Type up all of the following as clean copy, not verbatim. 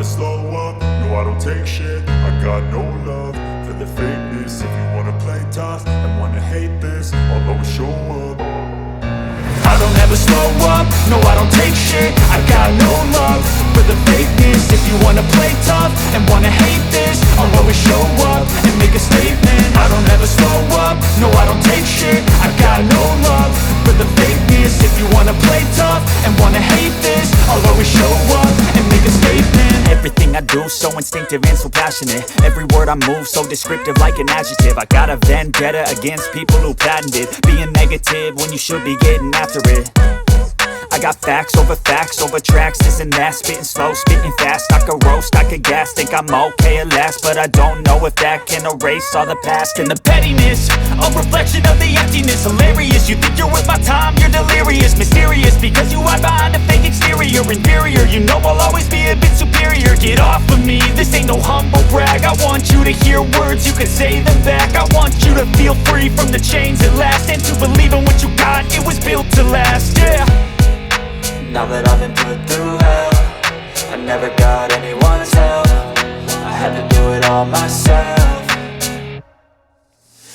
slow up, no I don't take shit. I got no love for the fakeness. If you wanna play tough and wanna hate this, I'll always show up. I don't ever slow up, no I don't take shit. I got no love for the fakeness. If you wanna play tough and wanna hate this, I'll always show up and make a statement. I don't ever slow up, no I don't take shit. I got no love for the fakeness. If you wanna play tough and wanna hate this, I'll always show up and make a statement. Everything I do so instinctive and so passionate. Every word I move so descriptive like an adjective. I got a vendetta against people who patented being negative when you should be getting after it. I got facts over tracks, this and that. Spitting slow, spitting fast, I could roast, I could gas. Think I'm okay at last, but I don't know if that can erase all the past. And the pettiness, a reflection of the emptiness. Hilarious, you think you're worth my time, you're delirious. Mysterious, because you hide behind a fake exterior. Inferior, you know I'll always be a bit superior. Get off of me, this ain't no humble brag. I want you to hear words, you can say them back. I want you to feel free from the chains at last, and to believe in what you got, it was built to last, yeah. Now that I've been put through hell, I never got anyone's help. I had to do it all myself.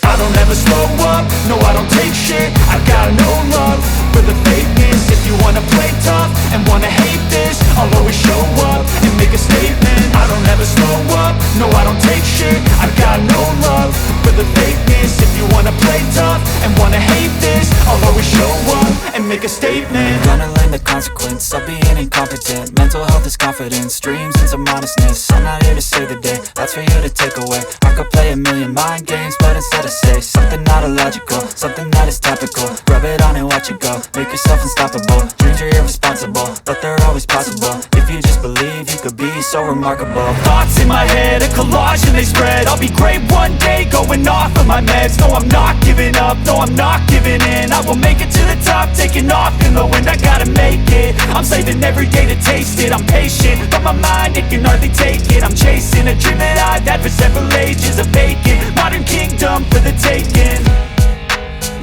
I don't ever slow up, no I don't take shit. I got no love for the fakeness. If you wanna play tough and wanna hate this, I'll always show up and make a statement. I don't ever slow up, no I don't take shit. I got no love for the fakeness. If you wanna play tough and wanna hate this, I'll always show up and make a statement. Gonna learn the consequence of being incompetent. Mental health is confidence, dreams and some modestness. I'm not here to save the day, that's for you to take away. I could play a million mind games, but instead I say something not illogical, something that is topical. Rub it on and watch it go, make yourself unstoppable. Dreams are irresponsible, but they're always possible. If you just believe, you could be so remarkable. Thoughts in my head, a collage and they spread. I'll be great one day, going off of my meds. No, I'm not giving up, no, I'm not giving in. I will make it to the top, taking off in the wind. I gotta make it, I'm saving every day to taste it. I'm patient, but my mind, it can hardly take it. I'm chasing a dream that I've had for several ages. A vacant, modern kingdom for the taking.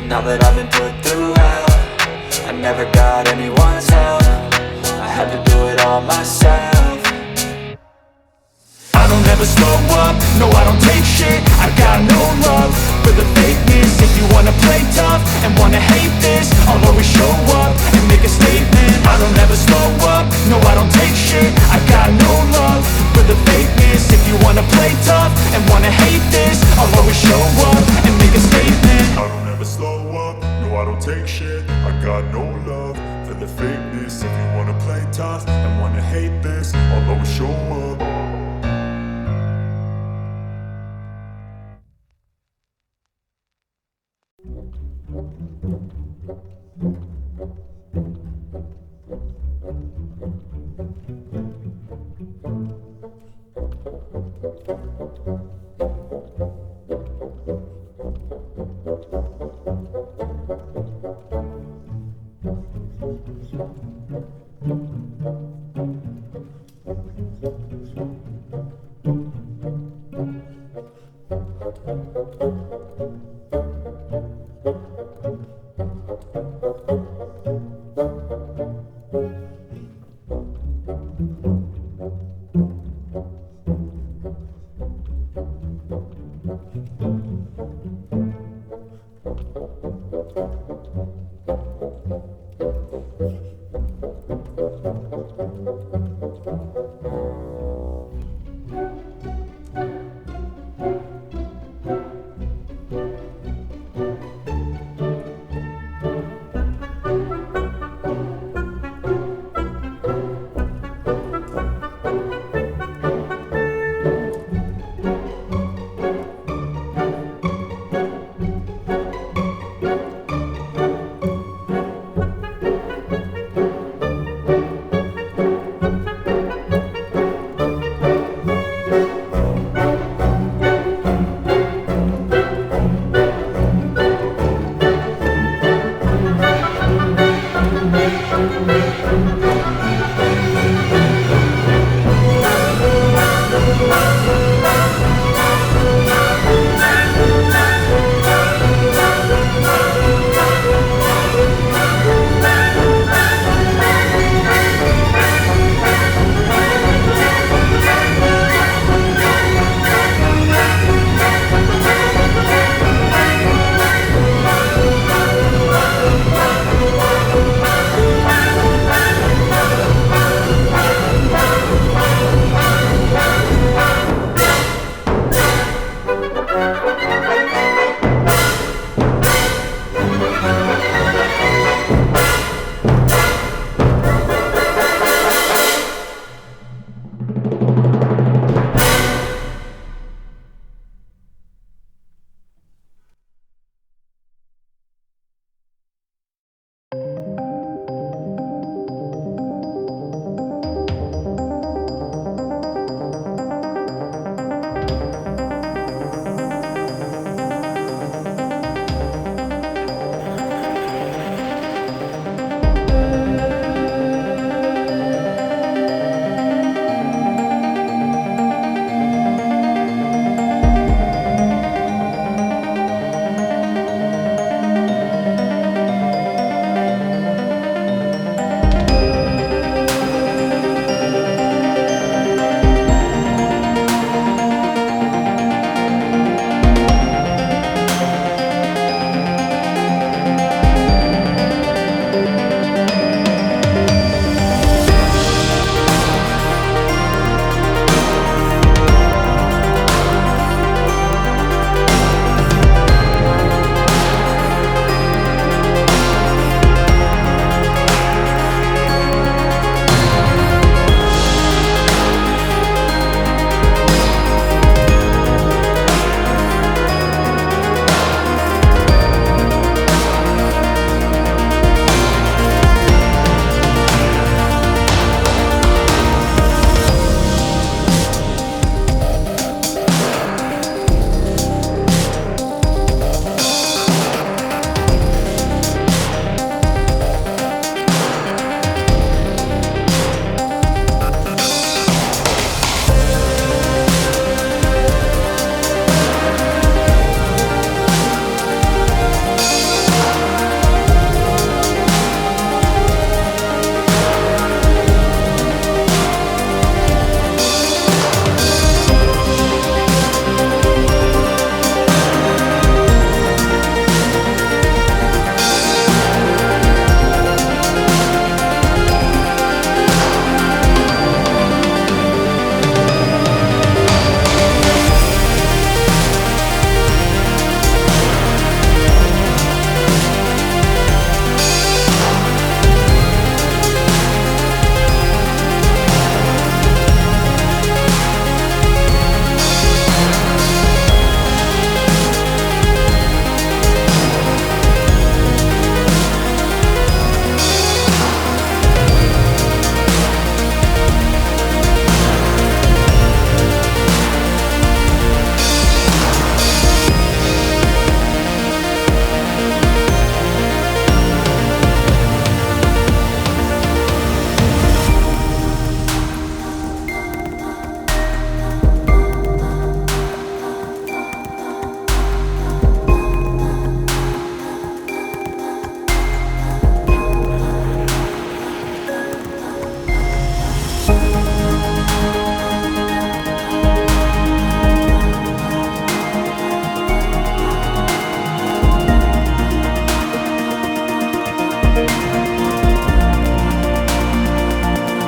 Now that I've been put through hell, I never got anyone's help. I had to do it all myself. I don't ever slow up, no I don't take shit. I got no love for the fakeness. If you wanna play tough and wanna hate this, I'll always show up and make a statement. I don't ever slow up, no I don't take shit. I got no love for the fakeness. If you wanna play tough and wanna hate this, I'll always show up and make a statement. I don't ever slow up, no I don't take shit. I got no love for the fakeness. If you wanna play tough and wanna hate this, I'll always show up.